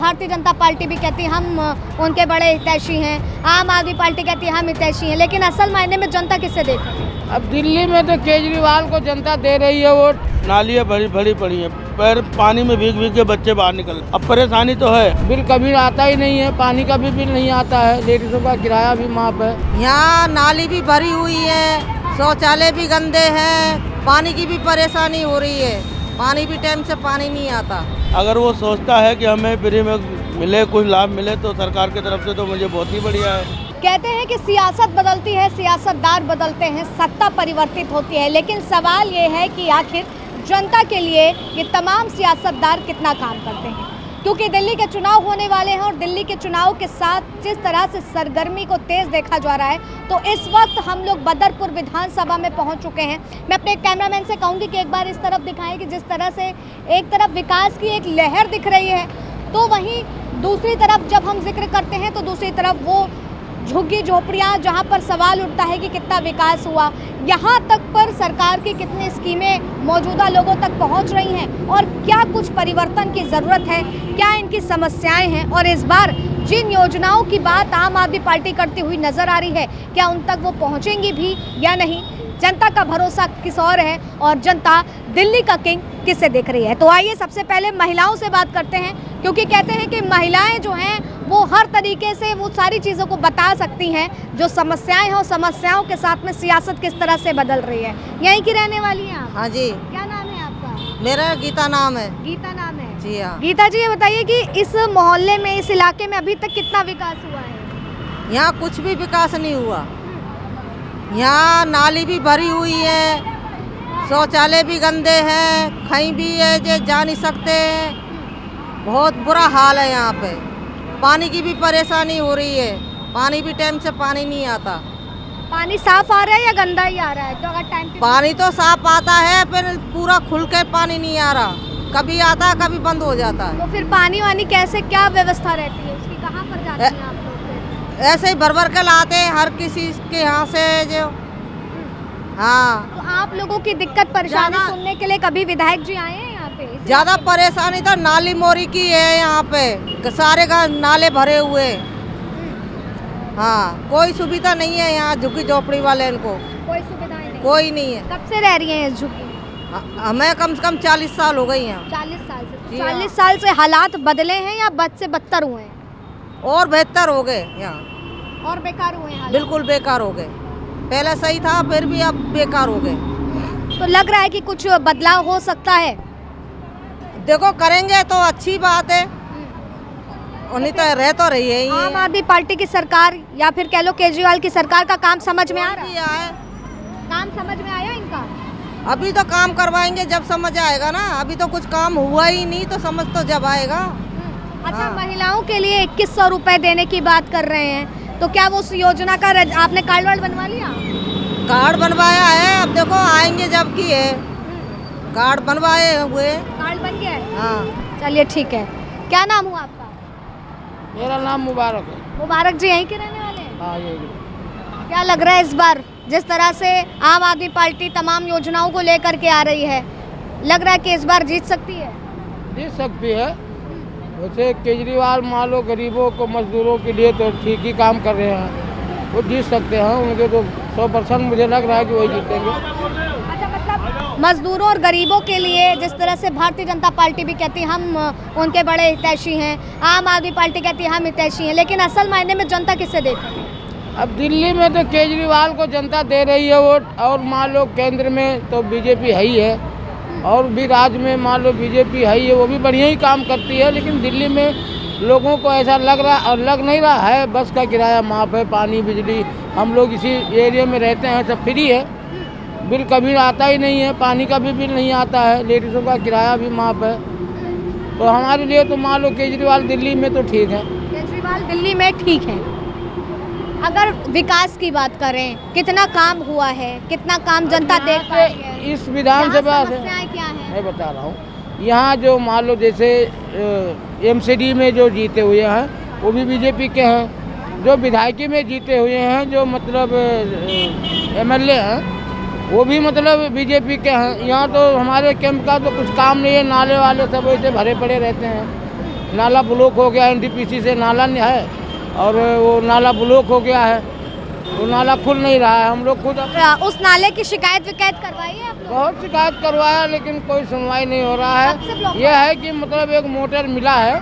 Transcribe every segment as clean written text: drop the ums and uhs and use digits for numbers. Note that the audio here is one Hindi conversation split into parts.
भारतीय जनता पार्टी भी कहती है हम उनके बड़े हितैषी हैं, आम आदमी पार्टी कहती है हम हितैषी हैं, लेकिन असल मायने में जनता किसे देख रही है? अब दिल्ली में तो केजरीवाल को जनता दे रही है वोट। नालियाँ भरी पड़ी हैं, पैर पानी में भीग भीग के बच्चे बाहर निकल। अब परेशानी तो है, बिल कभी आता ही नहीं है, पानी का भी बिल नहीं आता है, लेडीजों का किराया भी माफ है। यहाँ नाली भी भरी हुई है, शौचालय भी गंदे हैं, पानी की भी परेशानी हो रही है, पानी भी टाइम से पानी नहीं आता। अगर वो सोचता है कि हमें फ्री में मिले, कुछ लाभ मिले तो सरकार की तरफ से तो मुझे बहुत ही बढ़िया है। कहते हैं कि सियासत बदलती है, सियासतदार बदलते हैं, सत्ता परिवर्तित होती है, लेकिन सवाल ये है कि आखिर जनता के लिए ये तमाम सियासतदार कितना काम करते हैं, क्योंकि दिल्ली के चुनाव होने वाले हैं और दिल्ली के चुनाव के साथ जिस तरह से सरगर्मी को तेज देखा जा रहा है, तो इस वक्त हम लोग बदरपुर विधानसभा में पहुंच चुके हैं। मैं अपने कैमरामैन से कहूंगी कि एक बार इस तरफ दिखाएं कि जिस तरह से एक तरफ विकास की एक लहर दिख रही है, तो वहीं दूसरी तरफ जब हम जिक्र करते हैं तो दूसरी तरफ वो झुग्गी झोपड़ियाँ जहाँ पर सवाल उठता है कि कितना विकास हुआ, यहाँ तक पर सरकार की कितनी स्कीमें मौजूदा लोगों तक पहुँच रही हैं और क्या कुछ परिवर्तन की ज़रूरत है, क्या इनकी समस्याएं हैं और इस बार जिन योजनाओं की बात आम आदमी पार्टी करती हुई नज़र आ रही है क्या उन तक वो पहुँचेंगी भी या नहीं। जनता का भरोसा किस और है और जनता दिल्ली का किंग किसे देख रही है। तो आइए सबसे पहले महिलाओं से बात करते हैं, क्योंकि कहते हैं कि महिलाएं जो हैं वो हर तरीके से वो सारी चीज़ों को बता सकती हैं जो समस्याएं हैं और समस्याओं के साथ में सियासत किस तरह से बदल रही है। यहीं की रहने वाली हैं आप? हाँ जी। क्या नाम है आपका? मेरा गीता नाम है। गीता नाम है जी हाँ। गीता जी, ये बताइए कि इस मोहल्ले में, इस इलाके में अभी तक कितना विकास हुआ है? यहाँ कुछ भी विकास नहीं हुआ, यहाँ नाली भी भरी हुई है, शौचालय भी गंदे हैं, कहीं भी है जो जा नहीं सकते हैं, बहुत बुरा हाल है यहाँ पे। पानी की भी परेशानी हो रही है, पानी भी टाइम से पानी नहीं आता। पानी साफ आ रहा है या गंदा ही आ रहा है? तो अगर टाइम पे पानी तो साफ आता है, फिर पूरा खुल के पानी नहीं आ रहा, कभी आता है कभी बंद हो जाता है। तो फिर पानी वानी कैसे, क्या व्यवस्था रहती है उसकी, कहाँ पर जाती हैं आप लोग फिर? ऐसे ही भर भर के लाते हैं हर किसी के यहाँ से जो। हाँ, तो आप लोगों की दिक्कत परेशानी सुनने के लिए कभी विधायक जी आए हैं यहाँ पे? ज्यादा परेशानी तो नाली मोरी की है यहाँ पे, सारे नाले भरे हुए। हाँ, कोई सुविधा नहीं है यहाँ झुग्गी झोपड़ी वाले को, कोई सुविधाएं नहीं, कोई नहीं है। कब से रह रही हैं इस झुग्गी? हमें कम से कम 40 साल हो गई यहाँ। 40 साल से? जी 40 साल से हालात बदले हैं या बद से बदतर हुए हैं? और बेहतर हो गए यहाँ, और बेकार हुए हैं हालात? बिल्कुल बेकार हो गए। पहले सही था, फिर भी अब बेकार हो गए। तो लग रहा है कि कुछ बदलाव हो सकता है? देखो करेंगे तो अच्छी बात है, उन्हीं तो रह तो रही है आम आदमी पार्टी की सरकार या फिर कह लो केजरीवाल की सरकार का काम समझ में आ रहा है? काम समझ में आया इनका? अभी तो काम करवाएंगे जब समझ आएगा ना, अभी तो कुछ काम हुआ ही नहीं, तो समझ तो जब आएगा। अच्छा, हाँ। महिलाओं के लिए 2100 रुपए देने की बात कर रहे हैं, तो क्या वो उस योजना का आपने कार्ड वार्ड बनवा लिया? कार्ड बनवाया है, अब देखो आएंगे जब की है। कार्ड बनवाए हुए। कार्ड बन गया है? हाँ। चलिए ठीक है। क्या नाम हुआ आपका? मेरा नाम मुबारक है। मुबारक जी यहीं के रहने वाले हैं? हाँ, यही। क्या लग रहा है इस बार जिस तरह से आम आदमी पार्टी तमाम योजनाओं को लेकर के आ रही है, लग रहा है कि इस बार जीत सकती है? जीत सकती है। वैसे केजरीवाल मान लो गरीबों को, मजदूरों के लिए तो ठीक ही काम कर रहे हैं, वो जीत सकते हैं। उनके तो 100% मुझे लग रहा है कि वही जीतेंगे। अच्छा, मतलब मजदूरों और गरीबों के लिए जिस तरह से भारतीय जनता पार्टी भी कहती है हम उनके बड़े हितैषी हैं, आम आदमी पार्टी कहती है हम हितैषी हैं, लेकिन असल मायने में जनता किसे देख रही है? अब दिल्ली में तो केजरीवाल को जनता दे रही है वोट, और मान लो केंद्र में तो बीजेपी है ही है, और भी राज्य में मान लो बीजेपी है ही है, वो भी बढ़िया ही काम करती है। लेकिन दिल्ली में लोगों को ऐसा लग नहीं रहा है, बस का किराया माफ़ है, पानी बिजली, हम लोग इसी एरिया में रहते हैं, सब फ्री है, बिल कभी आता ही नहीं है, पानी का भी बिल नहीं आता है, लेडीज़ों का किराया भी माफ़ है। तो हमारे लिए तो मान लो केजरीवाल दिल्ली में तो ठीक है। केजरीवाल दिल्ली में ठीक है। अगर विकास की बात करें, कितना काम हुआ है, कितना काम जनता देख पा रही है? इस विधानसभा से समस्याएं क्या हैं? मैं बता रहा हूँ, यहाँ जो मान लो जैसे एमसीडी में जो जीते हुए हैं वो भी बीजेपी के हैं, जो विधायकी में जीते हुए हैं, जो मतलब एमएलए हैं वो भी मतलब बीजेपी के हैं। यहाँ तो हमारे कैंप का तो कुछ काम नहीं है, नाले वाले सब वैसे भरे पड़े रहते हैं, नाला ब्लॉक हो गया, एनटीपीसी से नाला नहीं है और वो नाला ब्लॉक हो गया है, वो नाला खुल नहीं रहा है। हम लोग खुद उस नाले की शिकायत विकायत करवाई है आप लोग? बहुत शिकायत करवाया लेकिन कोई सुनवाई नहीं हो रहा कब से ब्लॉक है। यह है कि मतलब एक मोटर मिला है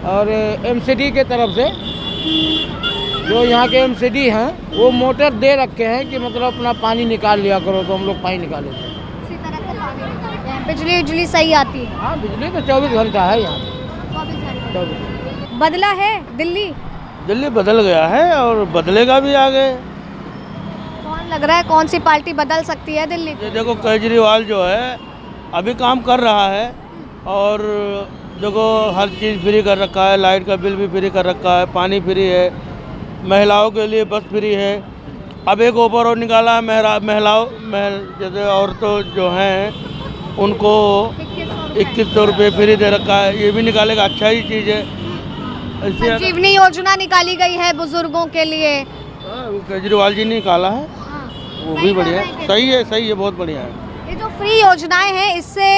और एमसीडी के तरफ से, जो यहाँ के एमसीडी हैं वो मोटर दे रखे हैं कि मतलब अपना पानी निकाल लिया करो, तो हम लोग पानी निकाले थे। इसी तरह से पानी निकालते हैं। बिजली सही आती है? हाँ, बिजली तो 24 घंटा है यहाँ, 24 घंटे। 24। बदला है दिल्ली? दिल्ली बदल गया है और बदलेगा भी आगे। कौन लग रहा है, कौन सी पार्टी बदल सकती है दिल्ली को? ये देखो केजरीवाल जो है अभी काम कर रहा है और देखो हर चीज़ फ्री कर रखा है, लाइट का बिल भी फ्री कर रखा है, पानी फ्री है, महिलाओं के लिए बस फ्री है। अब एक ऑफर और निकाला है जैसे औरतों जो हैं उनको 2100 रुपये फ्री दे रखा है, ये भी निकालेगा, अच्छा ही चीज़ है। ऐसे संजीवनी योजना निकाली गई है बुजुर्गों के लिए। वो केजरीवाल जी ने निकाला है, वो भी बढ़िया है, सही है, बहुत बढ़िया है। ये जो फ्री योजनाएं हैं इससे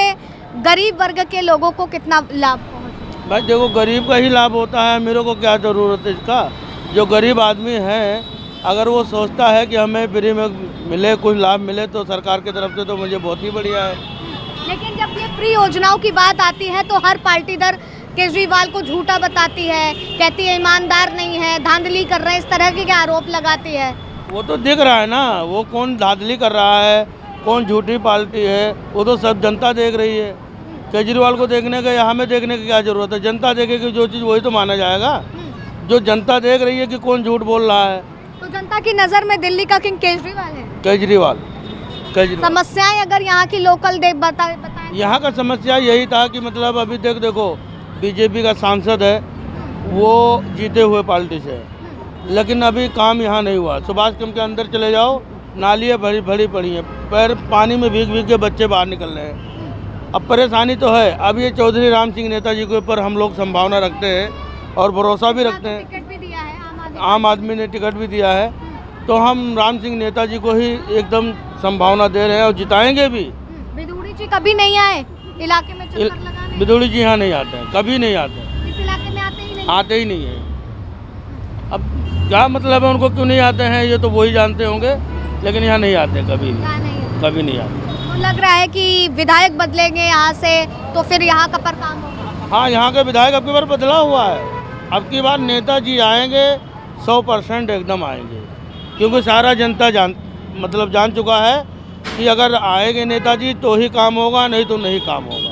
गरीब वर्ग के लोगों को कितना लाभ पहुंचा? भाई देखो गरीब का ही लाभ होता है, मेरे को क्या ज़रूरत है इसका। जो गरीब आदमी है अगर वो सोचता है कि हमें फ्री में मिले, कुछ लाभ मिले तो सरकार की तरफ से, तो मुझे बहुत ही बढ़िया है। लेकिन जब ये फ्री योजनाओं की बात आती है तो हर पार्टी इधर केजरीवाल को झूठा बताती है, कहती है ईमानदार नहीं है, धांधली कर रहे हैं, इस तरह के आरोप लगाती है। वो तो दिख रहा है ना, वो कौन धांधली कर रहा है, कौन झूठी पार्टी है, वो तो सब जनता देख रही है। केजरीवाल को देखने का या हमें देखने की क्या ज़रूरत है? जनता देखेगी जो चीज़, वही तो माना जाएगा। जो जनता देख रही है कि कौन झूठ बोल रहा है। तो जनता की नज़र में दिल्ली का किंग केजरीवाल है। केजरीवाल समस्याएं अगर यहाँ की लोकल बताएं। यहाँ का समस्या यही था कि मतलब अभी देखो बीजेपी का सांसद है, वो जीते हुए पार्टी से है, लेकिन अभी काम यहाँ नहीं हुआ। सुभाष कैंप के अंदर चले जाओ, नालियाँ भरी पड़ी हैं, पैर पानी में भीग के बच्चे बाहर निकल रहे हैं। अब परेशानी तो है। अब ये चौधरी राम सिंह नेताजी के ऊपर हम लोग संभावना रखते हैं और भरोसा भी रखते हैं। टिकट भी दिया है आम आदमी ने टिकट भी दिया है, तो हम राम सिंह नेताजी को ही एकदम संभावना दे रहे हैं और जिताएंगे भी। बिदूड़ी जी कभी नहीं आए इलाके में चक्कर लगाने? बिदूड़ी जी यहाँ नहीं आते हैं, कभी नहीं आते हैं, इस इलाके में आते ही नहीं है। अब क्या मतलब है उनको क्यों नहीं आते हैं, ये तो वही जानते होंगे, लेकिन यहाँ नहीं आते कभी नहीं आते। तो लग रहा है कि विधायक बदलेंगे यहाँ से तो फिर यहाँ का पर काम होगा? हाँ, यहाँ के विधायक अब की बार बदला हुआ है। अब की बार नेताजी आएंगे, 100% एकदम आएंगे, क्योंकि सारा जनता जान चुका है कि अगर आएंगे नेताजी तो ही काम होगा, नहीं तो नहीं काम होगा।